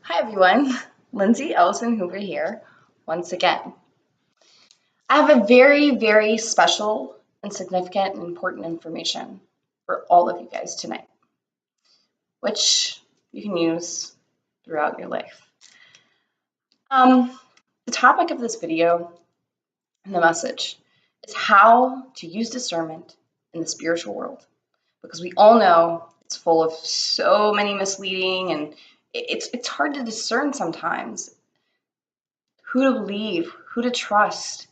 Hi everyone, Lindsey Elocin Hooper here once again. I have a very special and significant and important information for all of you guys tonight, which you can use throughout your life. The topic of this video and the message is how to use discernment in the spiritual world, because we all know it's full of so many misleading and it's hard to discern sometimes who to believe, who to trust,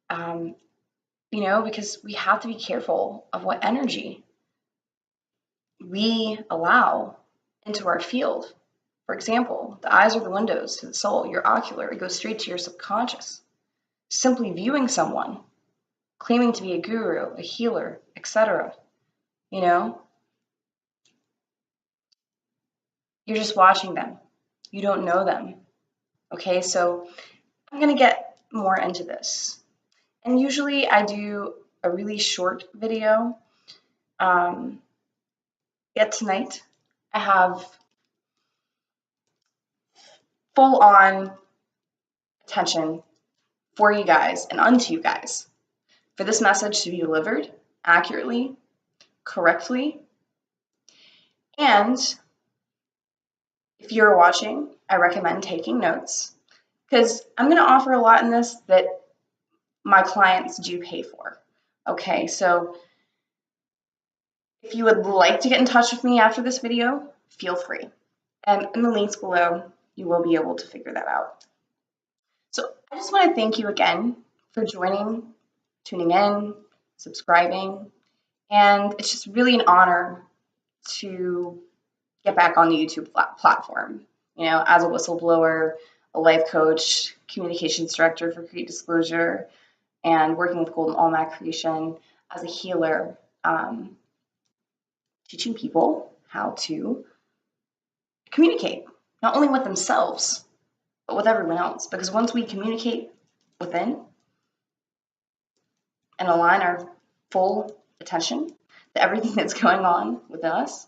because we have to be careful of what energy we allow into our field. For example, the eyes are the windows to the soul. Your ocular, it goes straight to your subconscious. Simply viewing someone, claiming to be a guru, a healer, etc., you're just watching them. You don't know them. Okay, so I'm going to get more into this. And usually I do a really short video. Yet tonight I have full-on attention for you guys and unto you guys for this message to be delivered accurately, correctly. And if you're watching, I recommend taking notes, because I'm going to offer a lot in this that my clients do pay for. Okay, so if you would like to get in touch with me after this video, feel free. And in the links below, you will be able to figure that out. So I just want to thank you again for joining, tuning in, subscribing, and it's just really an honor to get back on the YouTube platform. As a whistleblower, a life coach, communications director for Create Disclosure, and working with Golden Almach Creation as a healer, teaching people how to communicate, not only with themselves, but with everyone else. Because once we communicate within and align our full attention to everything that's going on with us,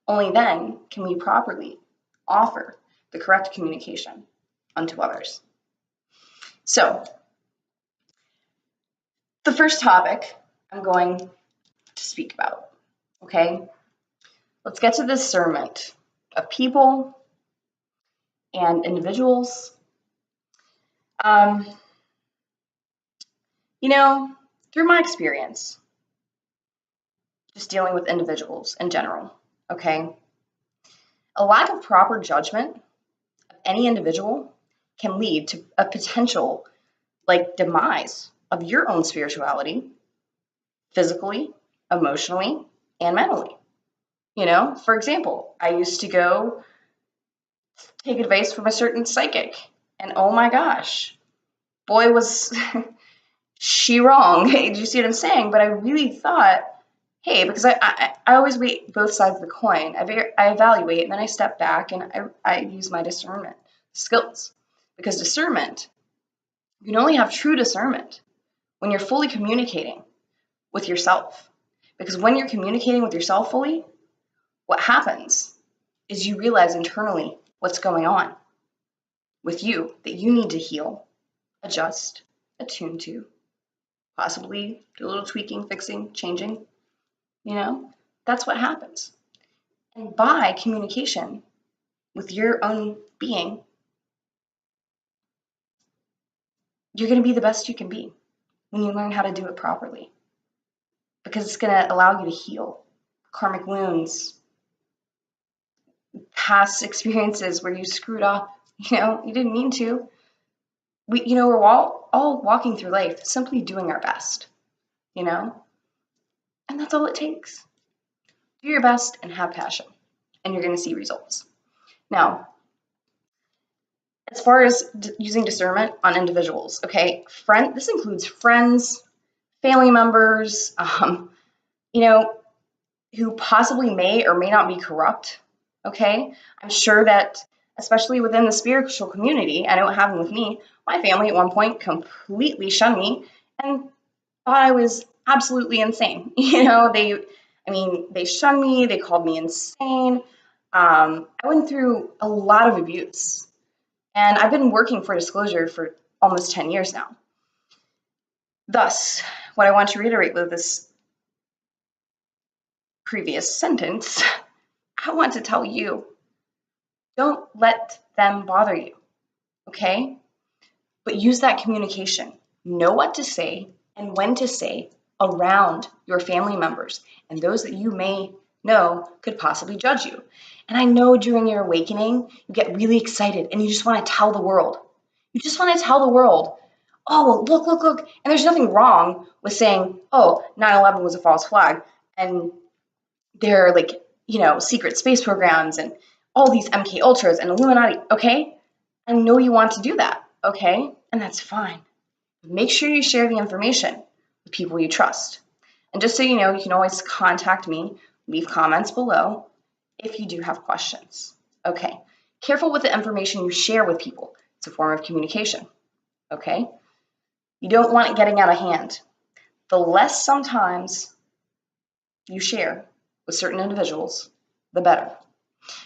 only then can we properly offer the correct communication unto others. So, the first topic I'm going to speak about, okay? Let's get to discernment of people and individuals. Through my experience, just dealing with individuals in general, okay, a lack of proper judgment of any individual can lead to a potential demise of your own spirituality, physically, emotionally, and mentally. For example, I used to go take advice from a certain psychic, and oh my gosh, boy was she wrong. Do you see what I'm saying? But I really thought, hey, because I always weigh both sides of the coin. I evaluate, and then I step back and I use my discernment skills. Because discernment, you can only have true discernment when you're fully communicating with yourself. Because when you're communicating with yourself fully, what happens is you realize internally what's going on with you that you need to heal, adjust, attune to, possibly do a little tweaking, fixing, changing. That's what happens. And by communication with your own being, you're going to be the best you can be when you learn how to do it properly. Because it's going to allow you to heal karmic wounds, past experiences where you screwed up, you didn't mean to. We're all walking through life simply doing our best, and that's all it takes. Do your best and have passion, and you're going to see results. Now, as far as using discernment on individuals, okay, this includes friends, family members, who possibly may or may not be corrupt, okay? I'm sure that, especially within the spiritual community, I know what happened with me. My family at one point completely shunned me and thought I was absolutely insane. They shunned me, they called me insane. I went through a lot of abuse, and I've been working for disclosure for almost 10 years now. Thus, what I want to reiterate with this previous sentence, I want to tell you, don't let them bother you, okay? But use that communication. Know what to say and when to say around your family members and those that you may know could possibly judge you. And I know during your awakening, you get really excited and you just want to tell the world. You just want to tell the world, oh, look, look, look. And there's nothing wrong with saying, oh, 9/11 was a false flag. And there are like, secret space programs and all these MK Ultras and Illuminati, okay? I know you want to do that, okay? And that's fine. Make sure you share the information with people you trust. And just so you know, you can always contact me, leave comments below if you do have questions, okay? Careful with the information you share with people. It's a form of communication, okay? You don't want it getting out of hand. The less sometimes you share with certain individuals, the better.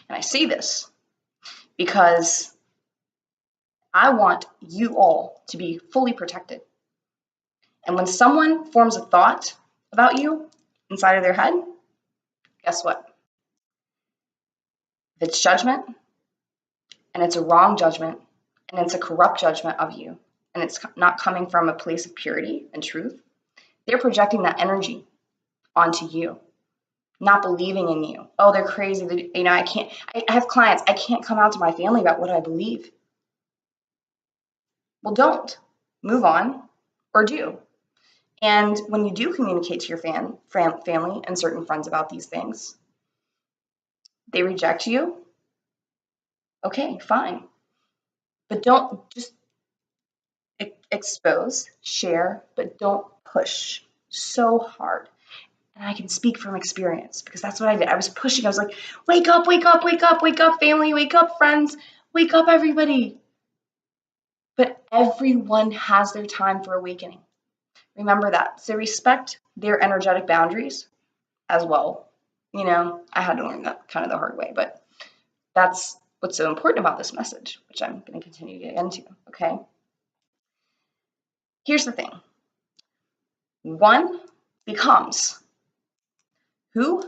And I say this because I want you all to be fully protected. And when someone forms a thought about you inside of their head, guess what? If it's judgment, and it's a wrong judgment, and it's a corrupt judgment of you, and it's not coming from a place of purity and truth, they're projecting that energy onto you, not believing in you. Oh, they're crazy. I have clients, I can't come out to my family about what I believe. Well, don't. Move on, or do. And when you do communicate to your family and certain friends about these things, they reject you, okay, fine. But don't just expose, share, but don't push so hard. And I can speak from experience because that's what I did. I was pushing. I was like, wake up, wake up, wake up, wake up, family, wake up, friends, wake up, everybody. But everyone has their time for awakening. Remember that. So respect their energetic boundaries as well. I had to learn that kind of the hard way, but that's what's so important about this message, which I'm going to continue to get into, okay? Here's the thing. One becomes who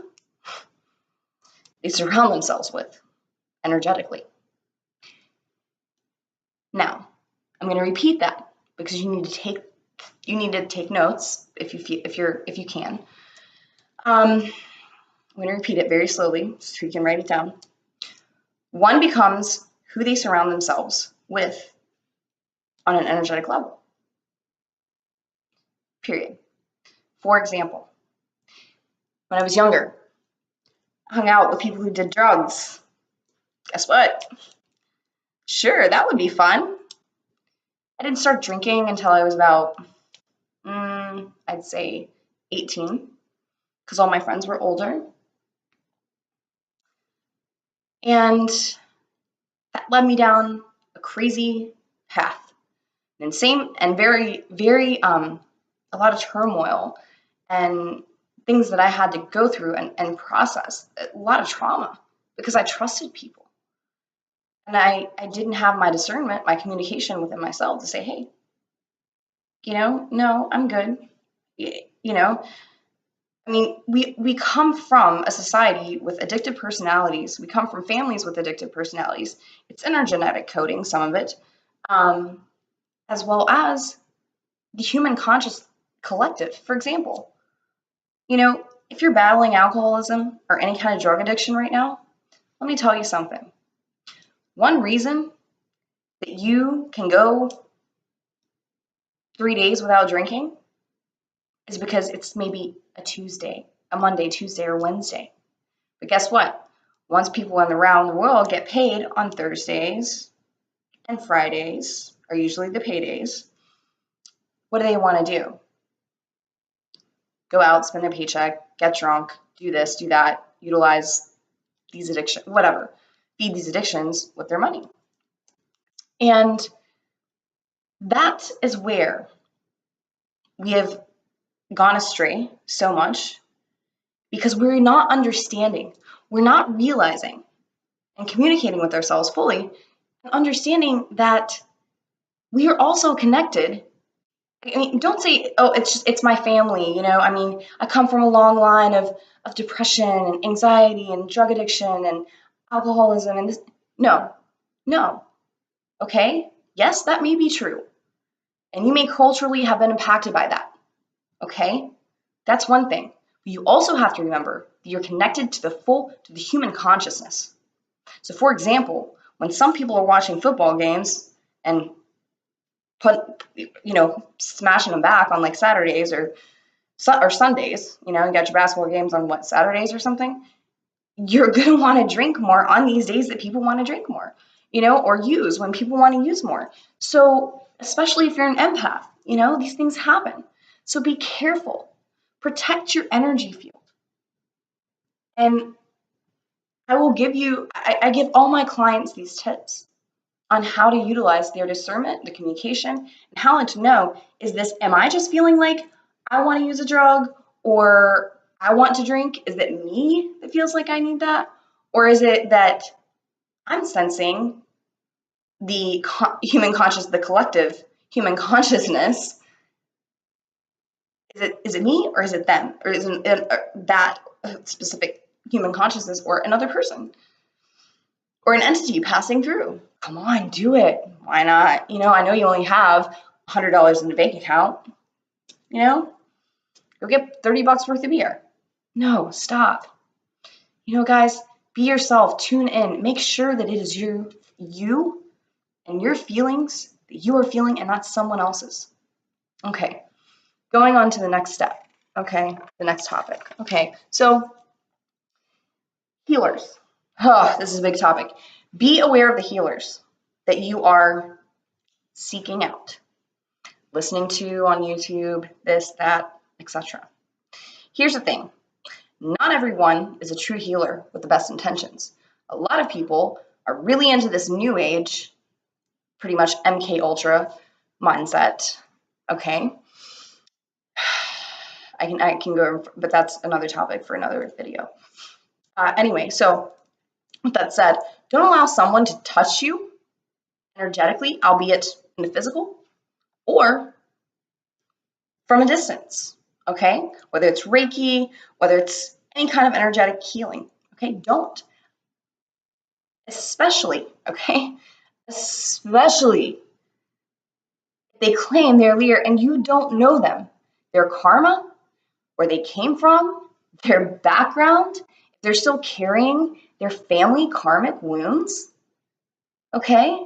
they surround themselves with energetically. Now, I'm going to repeat that because you need to take notes if you can. I'm going to repeat it very slowly so you can write it down. One becomes who they surround themselves with on an energetic level. Period. For example, when I was younger, I hung out with people who did drugs. Guess what? Sure, that would be fun. I didn't start drinking until I was about, I'd say 18, because all my friends were older. And that led me down a crazy path, an insane and very, very, a lot of turmoil and things that I had to go through and process, a lot of trauma because I trusted people. And I didn't have my discernment, my communication within myself to say, hey, no, I'm good. I mean, we come from a society with addictive personalities. We come from families with addictive personalities. It's in our genetic coding, some of it, as well as the human conscious collective. For example, if you're battling alcoholism or any kind of drug addiction right now, let me tell you something. One reason that you can go 3 days without drinking is because it's maybe a Monday, Tuesday, or Wednesday. But guess what? Once people around the world get paid on Thursdays and Fridays, are usually the paydays, what do they want to do? Go out, spend their paycheck, get drunk, do this, do that, utilize these addictions, whatever, feed these addictions with their money. And that is where we have gone astray so much because we're not understanding, we're not realizing and communicating with ourselves fully and understanding that we are also connected. I mean, don't say, oh, it's my family, you know. I mean, I come from a long line of depression and anxiety and drug addiction and alcoholism and this. No, no. Okay? Yes, that may be true. And you may culturally have been impacted by that. Okay? That's one thing. But you also have to remember that you're connected to the human consciousness. So for example, when some people are watching football games and smashing them back on like Saturdays or Sundays, you got your basketball games on what, Saturdays or something, you're going to want to drink more on these days that people want to drink more, or use when people want to use more. So especially if you're an empath, these things happen. So be careful, protect your energy field. And I give all my clients these tips on how to utilize their discernment, the communication, and how to know, am I just feeling like I want to use a drug or I want to drink? Is it me that feels like I need that? Or is it that I'm sensing the the collective human consciousness? Is it me or is it them? Or is it that specific human consciousness or another person? Or an entity passing through? Come on, do it. Why not? I know you only have $100 in the bank account. Go get $30 worth of beer. No, stop. Guys, be yourself. Tune in. Make sure that it is you and your feelings that you are feeling and not someone else's. Okay, going on to the next step. Okay, the next topic. Okay, so healers. Oh, this is a big topic. Be aware of the healers that you are seeking out, listening to on YouTube, this, that, etc. Here's the thing. Not everyone is a true healer with the best intentions. A lot of people are really into this new age, pretty much MK Ultra mindset. Okay. I can go, but that's another topic for another video. Anyway, so with that said, don't allow someone to touch you energetically, albeit in the physical, or from a distance, okay? Whether it's Reiki, whether it's any kind of energetic healing, okay? Don't. Especially if they claim they're leader and you don't know them, their karma, where they came from, their background, if they're still carrying their family karmic wounds, okay?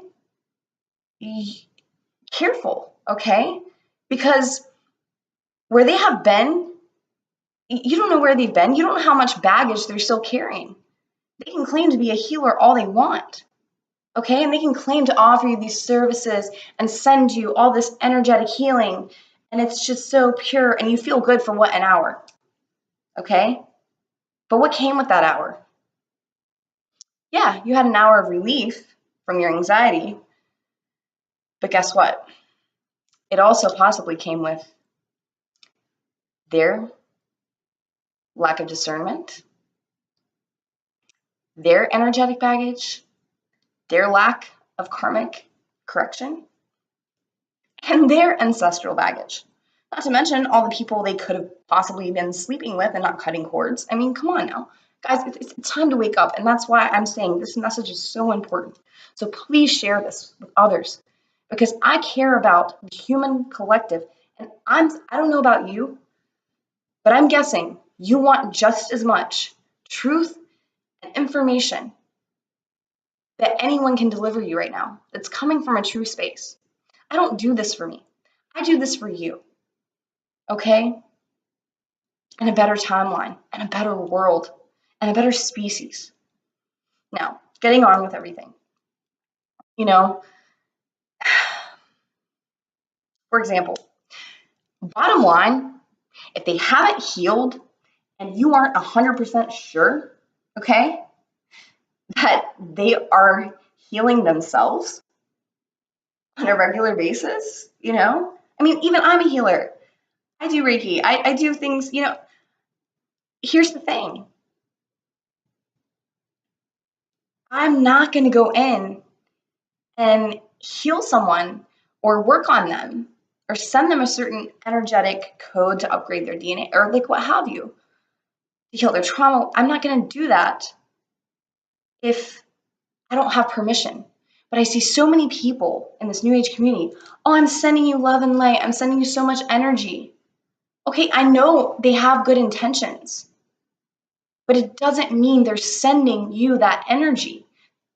Careful, okay? Because where they have been, you don't know where they've been. You don't know how much baggage they're still carrying. They can claim to be a healer all they want, okay? And they can claim to offer you these services and send you all this energetic healing, and it's just so pure, and you feel good for what, an hour, okay? But what came with that hour? Yeah, you had an hour of relief from your anxiety, but guess what? It also possibly came with their lack of discernment, their energetic baggage, their lack of karmic correction, and their ancestral baggage. Not to mention all the people they could have possibly been sleeping with and not cutting cords. I mean, come on now. Guys, it's time to wake up, and that's why I'm saying this message is so important. So please share this with others, because I care about the human collective, and I don't know about you, but I'm guessing you want just as much truth and information that anyone can deliver you right now that's coming from a true space. I don't do this for me. I do this for you, okay? And a better timeline, and a better world, and a better species. Now, getting on with everything. For example, bottom line, if they haven't healed and you aren't 100% sure, okay, that they are healing themselves on a regular basis, I mean, even I'm a healer. I do Reiki. I do things, here's the thing. I'm not going to go in and heal someone or work on them or send them a certain energetic code to upgrade their DNA or like what have you, to heal their trauma. I'm not going to do that if I don't have permission. But I see so many people in this new age community. Oh, I'm sending you love and light. I'm sending you so much energy. Okay, I know they have good intentions, but it doesn't mean they're sending you that energy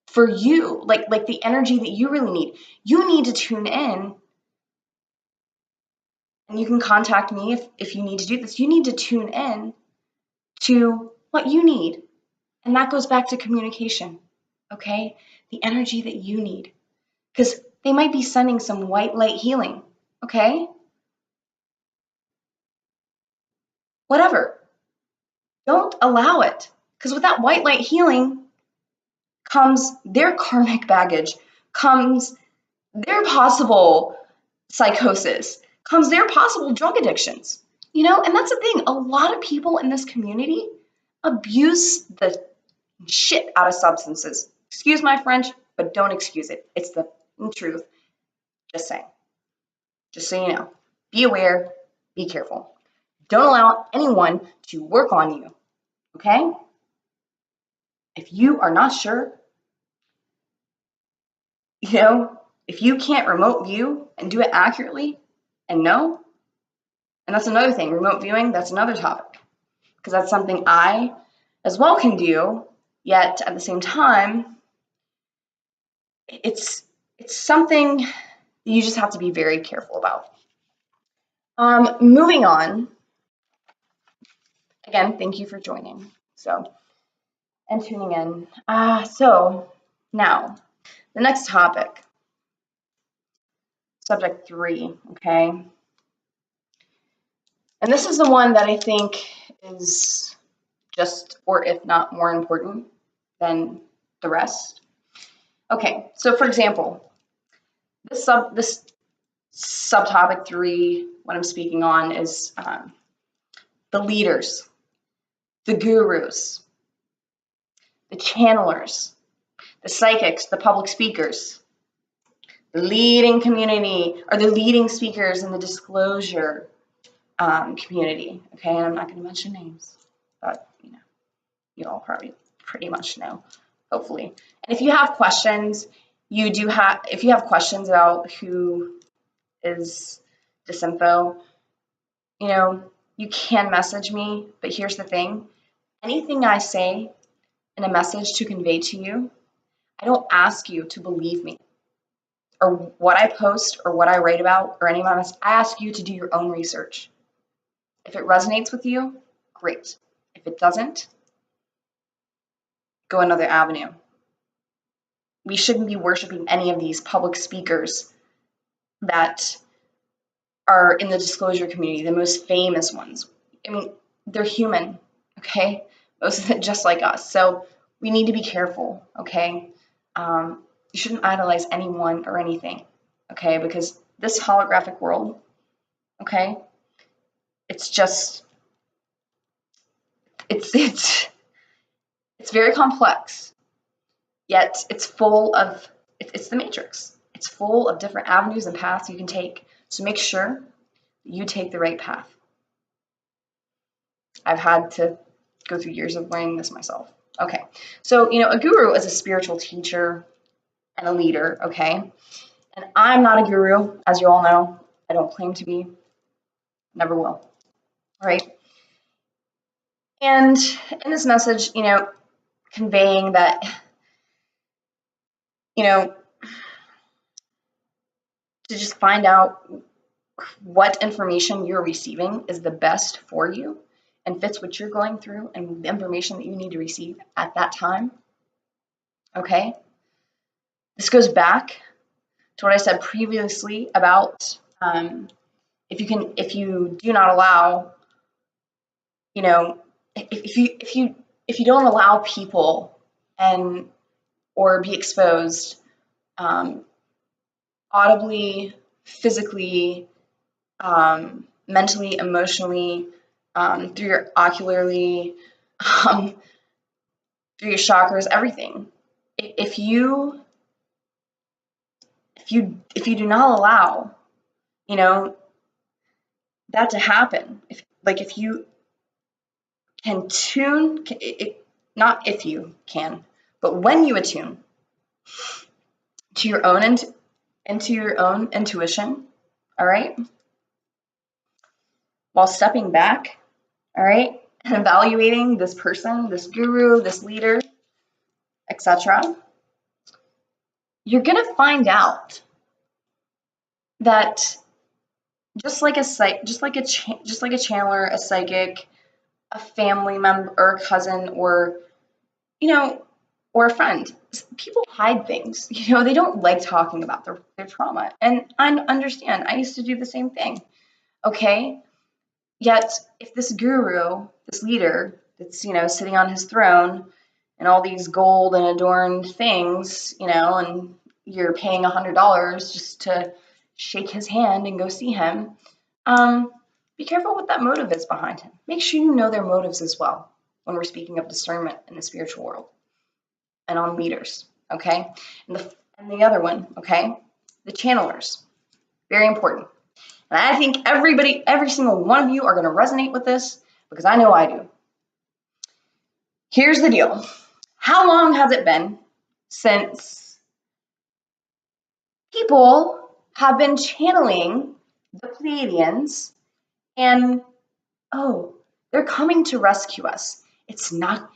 for you, like the energy that you really need. You need to tune in, and you can contact me if you need to do this. You need to tune in to what you need. And that goes back to communication, okay? The energy that you need. Because they might be sending some white light healing, okay? Whatever. Don't allow it. Because with that white light healing comes their karmic baggage, comes their possible psychosis, comes their possible drug addictions. You know, and that's the thing. A lot of people in this community abuse the shit out of substances. Excuse my French, but don't excuse it. It's the truth. Just saying. Just so you know. Be aware. Be careful. Don't allow anyone to work on you. Okay? If you are not sure, you know, if you can't remote view and do it accurately and know, and that's another thing, remote viewing, that's another topic. Because that's something I as well can do, yet at the same time, it's something you just have to be very careful about. Moving on. Again, thank you for joining. And tuning in. So now, the next topic, subject 3, okay? And this is the one that I think is just, or if not more important than the rest. Okay, so for example, this subtopic 3, what I'm speaking on is the leaders, the gurus, the channelers, the psychics, the public speakers, the leading community, or the leading speakers in the disclosure community. Okay, and I'm not going to mention names, but you know, you all probably pretty much know, hopefully. And if you have questions, if you have questions about who is disinfo, you know, you can message me. But here's the thing: anything I say in a message to convey to you, I don't ask you to believe me or what I post or what I write about or any of my messages. I ask you to do your own research. If it resonates with you, great. If it doesn't, go another avenue. We shouldn't be worshiping any of these public speakers that are in the disclosure community, the most famous ones. I mean, they're human, okay? Most of them just like us. So we need to be careful, okay? You shouldn't idolize anyone or anything, okay? Because this holographic world, okay, it's just, it's very complex, yet it's full of, it's the matrix. It's full of different avenues and paths you can take. So make sure you take the right path. I've had to go through years of learning this myself. Okay, so, you know, a guru is a spiritual teacher and a leader, okay? And I'm not a guru, as you all know. I don't claim to be, never will, all right? And in this message, you know, conveying that, you know, to just find out what information you're receiving is the best for you and fits what you're going through and the information that you need to receive at that time, okay? This goes back to what I said previously about if you do not allow, you know, if you don't allow people or be exposed audibly, physically, mentally, emotionally, through your ocularly, through your chakras, everything, if you do not allow, that to happen, if you can tune, not if you can, but when you attune to your own into your own intuition, all right, while stepping back, all right, and evaluating this person, this guru, this leader, etc., you're gonna find out that just like a channeler, a psychic, a family member, or a cousin, or or a friend, people hide things. They don't like talking about their trauma, and I understand. I used to do the same thing. Okay, yet if this guru, this leader that's sitting on his throne and all these gold and adorned things, and you're paying $100 just to shake his hand and go see him, be careful what that motive is behind him. Make sure you know their motives as well when we're speaking of discernment in the spiritual world and on leaders, okay? And the other one, okay? The channelers, very important. And I think every single one of you are going to resonate with this because I know I do. Here's the deal. How long has it been since people have been channeling the Pleiadians and, oh, they're coming to rescue us. It's not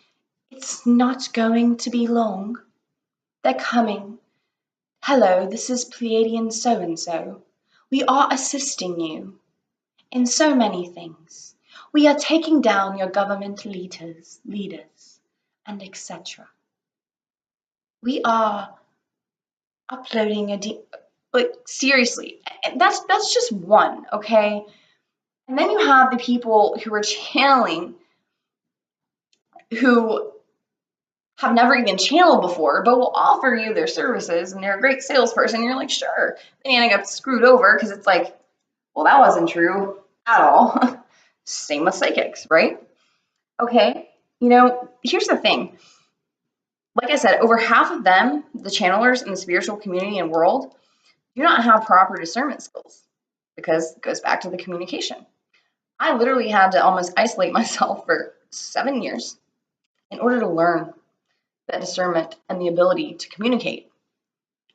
going to be long. They're coming. Hello, this is Pleiadian so-and-so. We are assisting you in so many things. We are taking down your government leaders, and etc. We are uploading seriously, that's just one, okay? And then you have the people who are channeling, who have never even channeled before, but will offer you their services, and they're a great salesperson. You're like, sure. Then you end up screwed over because it's like, well, that wasn't true at all. Same with psychics, right? Okay, here's the thing. Like I said, over half of them, the channelers in the spiritual community and world, do not have proper discernment skills because it goes back to the communication. I literally had to almost isolate myself for 7 years in order to learn that discernment and the ability to communicate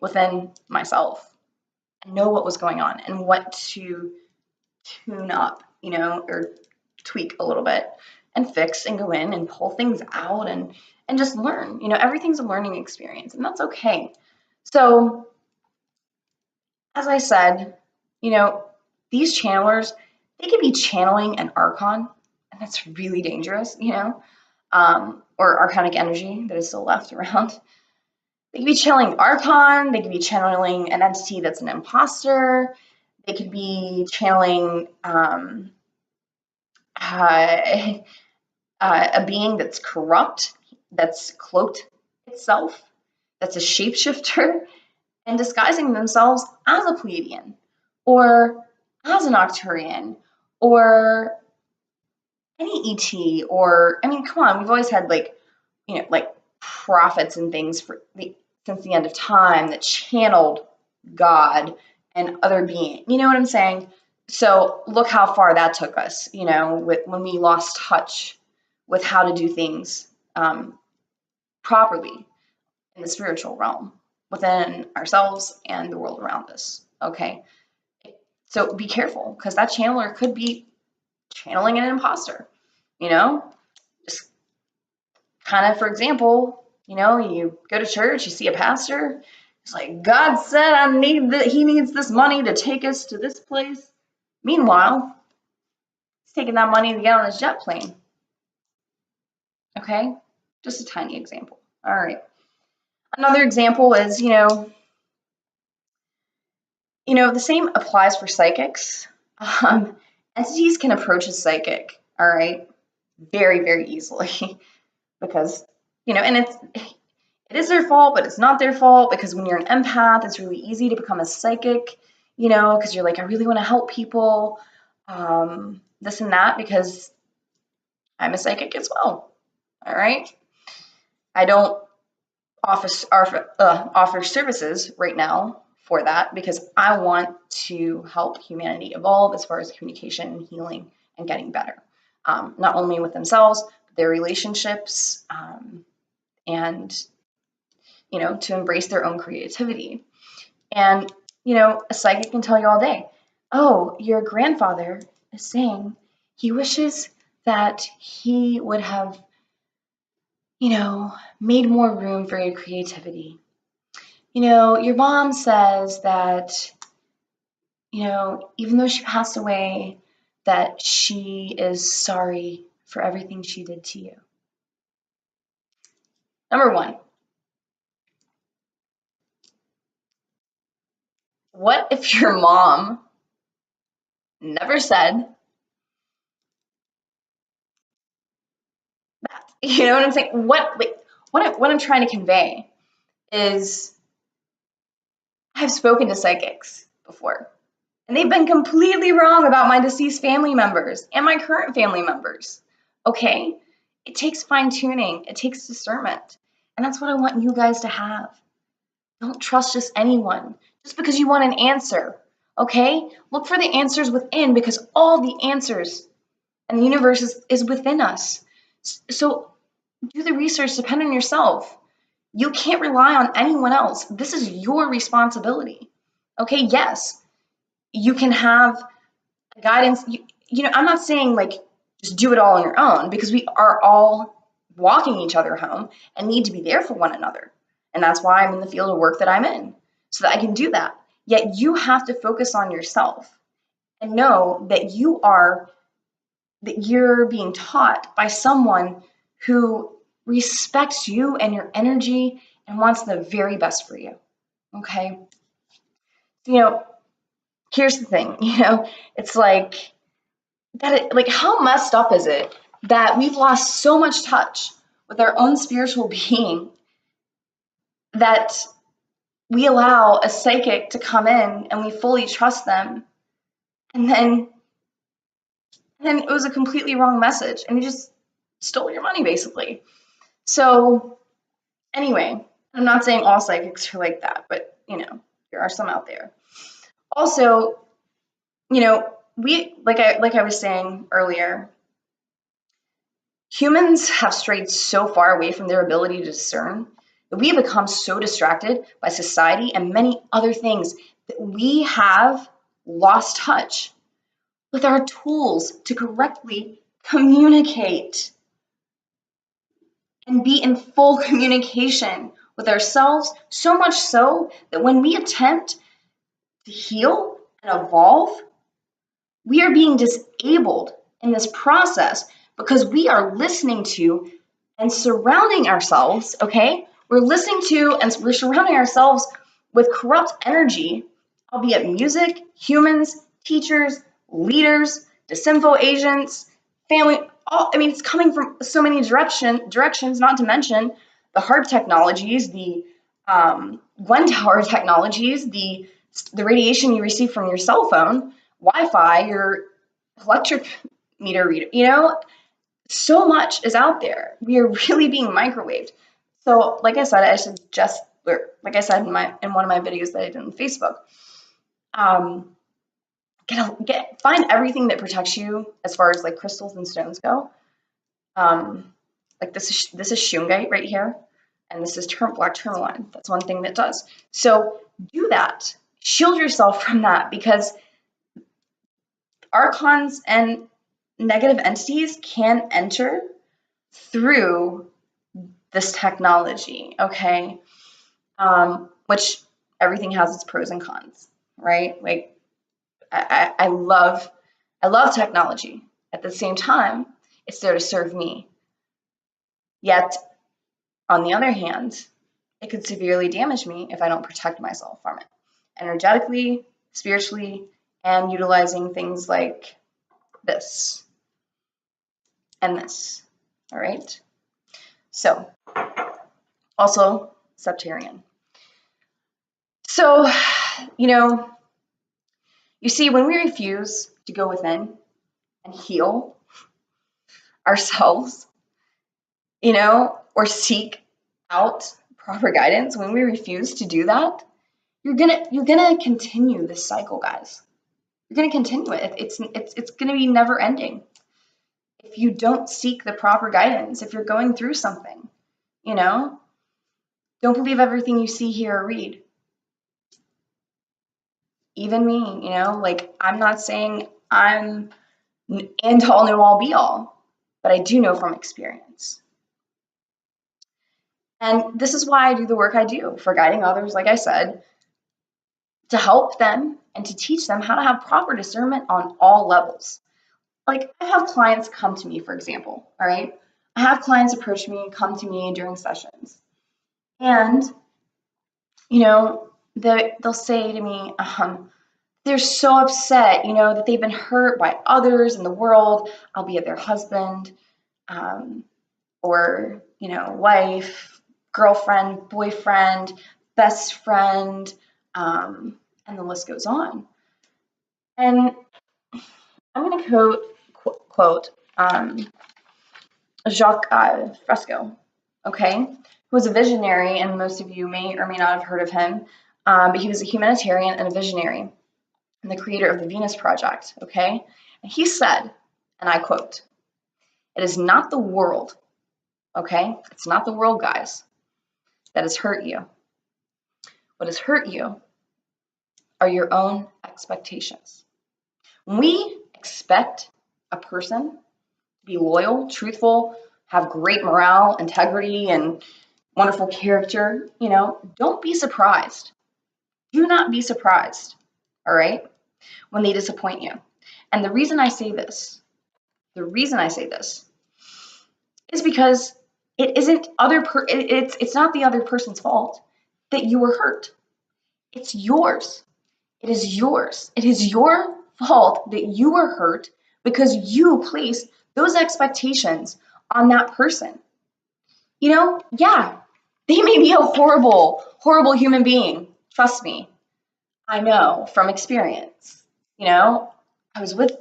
within myself and know what was going on and what to tune up, or tweak a little bit and fix and go in and pull things out and just learn. Everything's a learning experience, and that's okay. So, as I said, these channelers, they could be channeling an archon, and that's really dangerous, or archonic energy that is still left around. They could be channeling archon, they could be channeling an entity that's an imposter, they could be channeling a being that's corrupt, that's cloaked itself, that's a shapeshifter, and disguising themselves as a Pleiadian, or as an Octurian, or any ET, or, I mean, come on, we've always had like prophets and things since the end of time that channeled God and other beings. You know what I'm saying? So look how far that took us, when we lost touch with how to do things properly in the spiritual realm within ourselves and the world around us. Okay, so be careful, because that channeler could be channeling an imposter. Just kind of, for example, you go to church, you see a pastor. It's like, God said he needs this money to take us to this place. Meanwhile, he's taking that money to get on his jet plane. Okay, just a tiny example. All right. Another example is, the same applies for psychics. Entities can approach a psychic, all right, very, very easily, because, and it is their fault, but it's not their fault, because when you're an empath, it's really easy to become a psychic, because you're like, I really want to help people, this and that, because I'm a psychic as well, all right? I don't offer services right now for that, because I want to help humanity evolve as far as communication and healing and getting better, not only with themselves, but their relationships, and to embrace their own creativity. And a psychic can tell you all day, oh, your grandfather is saying he wishes that he would have made more room for your creativity. Your mom says that, even though she passed away, that she is sorry for everything she did to you. Number one, what if your mom never said that? You know what I'm saying? What I'm trying to convey is, I've spoken to psychics before, and they've been completely wrong about my deceased family members and my current family members. Okay? It takes fine-tuning. It takes discernment. And that's what I want you guys to have. Don't trust just anyone just because you want an answer. Okay? Look for the answers within, because all the answers and the universe is within us. So do the research, depend on yourself. You can't rely on anyone else. This is your responsibility. Okay? Yes, you can have guidance. I'm not saying like just do it all on your own, because we are all walking each other home and need to be there for one another. And that's why I'm in the field of work that I'm in, so that I can do that. Yet you have to focus on yourself and know that you're being taught by someone who respects you and your energy and wants the very best for you. Okay? Here's the thing, it's like that. Like, how messed up is it that we've lost so much touch with our own spiritual being that we allow a psychic to come in and we fully trust them, and then it was a completely wrong message and he just stole your money, basically. So anyway, I'm not saying all psychics are like that, but there are some out there. Also, we, like I was saying earlier, humans have strayed so far away from their ability to discern that we have become so distracted by society and many other things that we have lost touch with our tools to correctly communicate and be in full communication with ourselves, so much so that when we attempt to heal and evolve, we are being disabled in this process because we are listening to and surrounding ourselves, okay? We're listening to and we're surrounding ourselves with corrupt energy, albeit music, humans, teachers, leaders, disinfo agents, family. It's coming from so many directions, not to mention the hard technologies, the Glen Tower technologies, the radiation you receive from your cell phone, Wi-Fi, your electric meter reader, so much is out there. We are really being microwaved. So, like I said, in one of my videos that I did on Facebook, find everything that protects you as far as like crystals and stones go. Like this is shungite right here, and this is black tourmaline. That's one thing that does. So do that. Shield yourself from that, because archons and negative entities can enter through this technology, okay? Which everything has its pros and cons, right? Like I love technology. At the same time, it's there to serve me. Yet, on the other hand, it could severely damage me if I don't protect myself from it, energetically, spiritually, and utilizing things like this and this, all right? So, also septarian. So, you see, when we refuse to go within and heal ourselves, or seek out proper guidance, when we refuse to do that, you're gonna continue this cycle, guys. You're gonna continue it. It's gonna be never ending. If you don't seek the proper guidance, if you're going through something, don't believe everything you see, hear, or read. Even me, like, I'm not saying I'm end all, know all, be all, but I do know from experience. And this is why I do the work I do, for guiding others, like I said, to help them and to teach them how to have proper discernment on all levels. Like, I have clients come to me, for example, all right? I have clients approach me, come to me during sessions, and, they'll say to me, they're so upset, that they've been hurt by others in the world, albeit their husband, or, wife, girlfriend, boyfriend, best friend, and the list goes on. And I'm going to quote Jacques Fresco, okay, who was a visionary, and most of you may or may not have heard of him, but he was a humanitarian and a visionary, and the creator of the Venus Project, okay? And he said, and I quote, "It is not the world, okay? It's not the world, guys, that has hurt you. What has hurt you are your own expectations." When we expect a person to be loyal, truthful, have great morale, integrity, and wonderful character, don't be surprised. Do not be surprised, all right, when they disappoint you. And the reason I say this is because it's not the other person's fault that you were hurt. It's yours. It is yours. It is your fault that you were hurt because you placed those expectations on that person. Yeah, they may be a horrible, horrible human being. Trust me. I know from experience. I was with,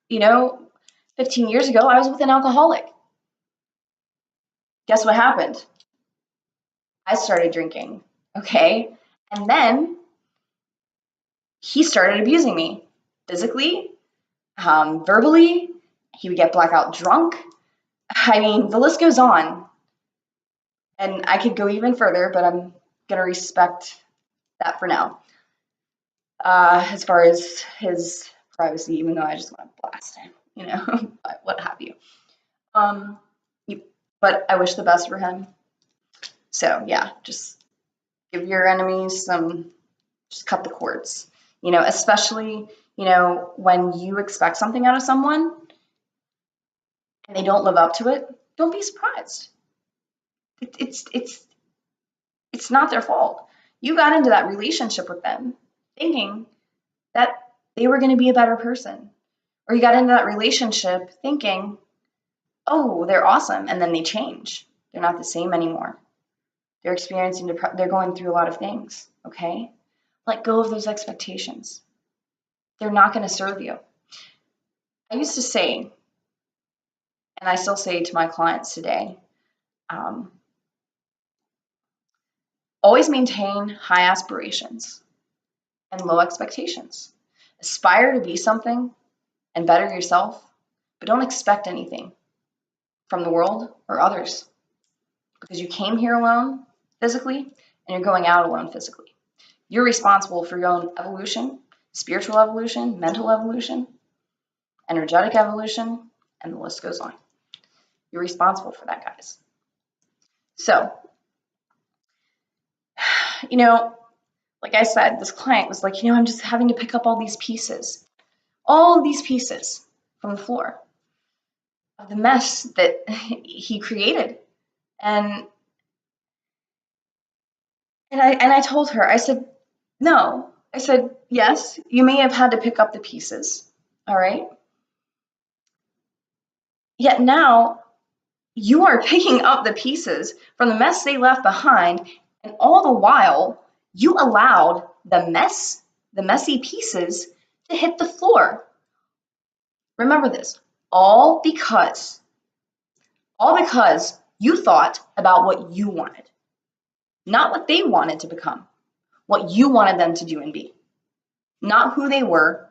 15 years ago, I was with an alcoholic. Guess what happened? I started drinking, okay? And then he started abusing me physically, verbally. He would get blackout drunk. I mean, the list goes on. And I could go even further, but I'm going to respect that for now. As far as his privacy, even though I just want to blast him, but what have you. But I wish the best for him. So yeah, just give your enemies just cut the cords, especially, when you expect something out of someone and they don't live up to it, don't be surprised. It's not their fault. You got into that relationship with them thinking that they were going to be a better person, or you got into that relationship thinking, oh, they're awesome, and then they change. They're not the same anymore. They're they're going through a lot of things, okay? Let go of those expectations. They're not going to serve you. I used to say, and I still say to my clients today, always maintain high aspirations and low expectations. Aspire to be something and better yourself, but don't expect anything from the world or others, because you came here alone physically and you're going out alone physically. You're responsible for your own evolution, spiritual evolution, mental evolution, energetic evolution, and the list goes on. You're responsible for that, guys. So, like I said, this client was like, I'm just having to pick up all these pieces from the floor of the mess that he created. And I told her, I said, no. I said, yes, you may have had to pick up the pieces, all right? Yet now you are picking up the pieces from the mess they left behind, and all the while you allowed the messy pieces to hit the floor. Remember this, all because you thought about what you wanted. not what they wanted to become, what you wanted them to do and be, not who they were,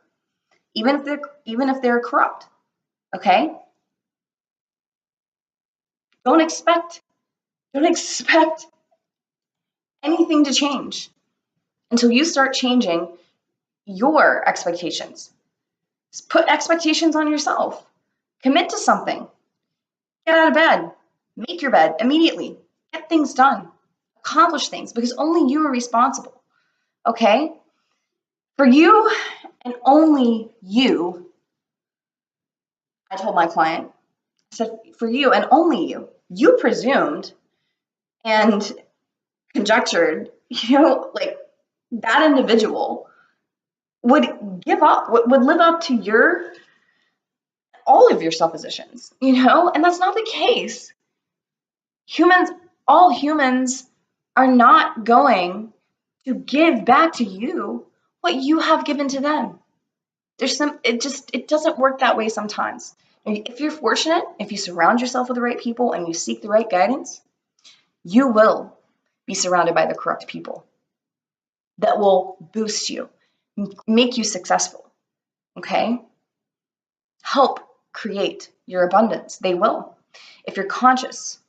even if they're corrupt. Okay? Don't expect anything to change until you start changing your expectations. Put expectations on yourself. Commit to something. Get out of bed. Make your bed immediately. Get things done. Accomplish things, because only you are responsible. Okay? For you and only you, I told my client, I said, for you and only you, you presumed and conjectured, like that individual would give up, would live up to all of your suppositions, and that's not the case. All humans are not going to give back to you what you have given to them. It doesn't work that way sometimes. If you're fortunate, if you surround yourself with the right people and you seek the right guidance, you will be surrounded by the correct people that will boost you, make you successful, okay? Help create your abundance. They will. If you're conscious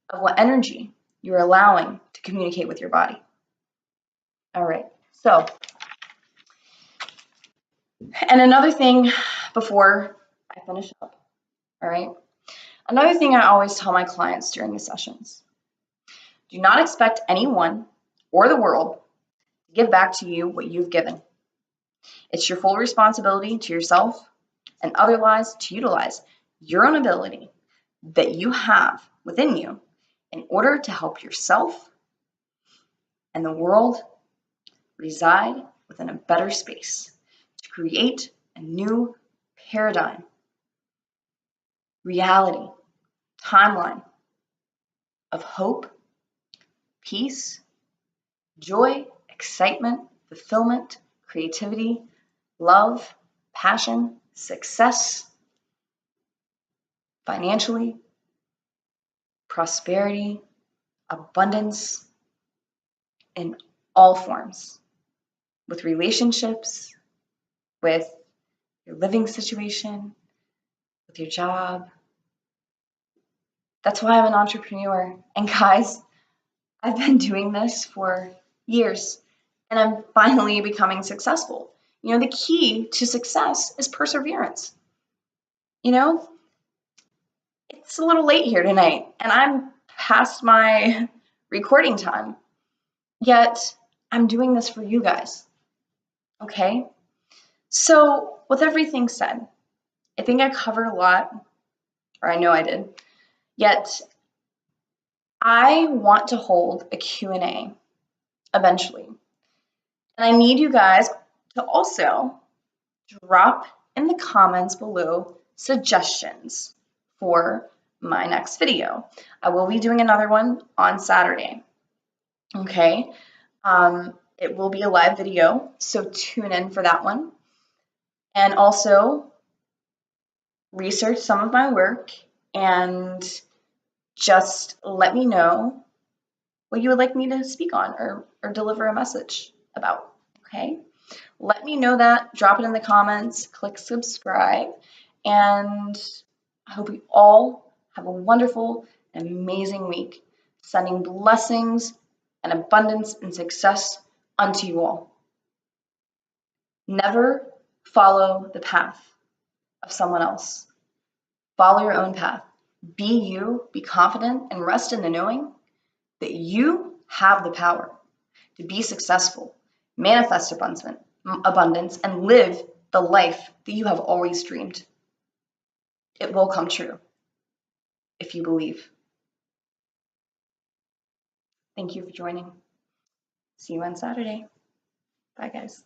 of what energy you're allowing to communicate with your body. All right, so, and another thing before I finish up, all right? Another thing I always tell my clients during the sessions, do not expect anyone or the world to give back to you what you've given. It's your full responsibility to yourself and otherwise to utilize your own ability that you have within you in order to help yourself and the world reside within a better space, to create a new paradigm, reality, timeline of hope, peace, joy, excitement, fulfillment, creativity, love, passion, success, financially, prosperity, abundance in all forms, with relationships, with your living situation, with your job. That's why I'm an entrepreneur. And guys, I've been doing this for years and I'm finally becoming successful. The key to success is perseverance. It's a little late here tonight and I'm past my recording time, yet I'm doing this for you guys. Okay? So, with everything said, I think I covered a lot, or I know I did, yet I want to hold a Q&A eventually. And I need you guys to also drop in the comments below suggestions for my next video. I will be doing another one on Saturday. Okay? It will be a live video, so tune in for that one. And also research some of my work and just let me know what you would like me to speak on or deliver a message about, okay? Let me know that, drop it in the comments, click subscribe, and I hope you all have a wonderful and amazing week. Sending blessings and abundance and success unto you all. Never follow the path of someone else. Follow your own path. Be you, be confident, and rest in the knowing that you have the power to be successful, manifest abundance, and live the life that you have always dreamed. It will come true if you believe. Thank you for joining. See you on Saturday. Bye, guys.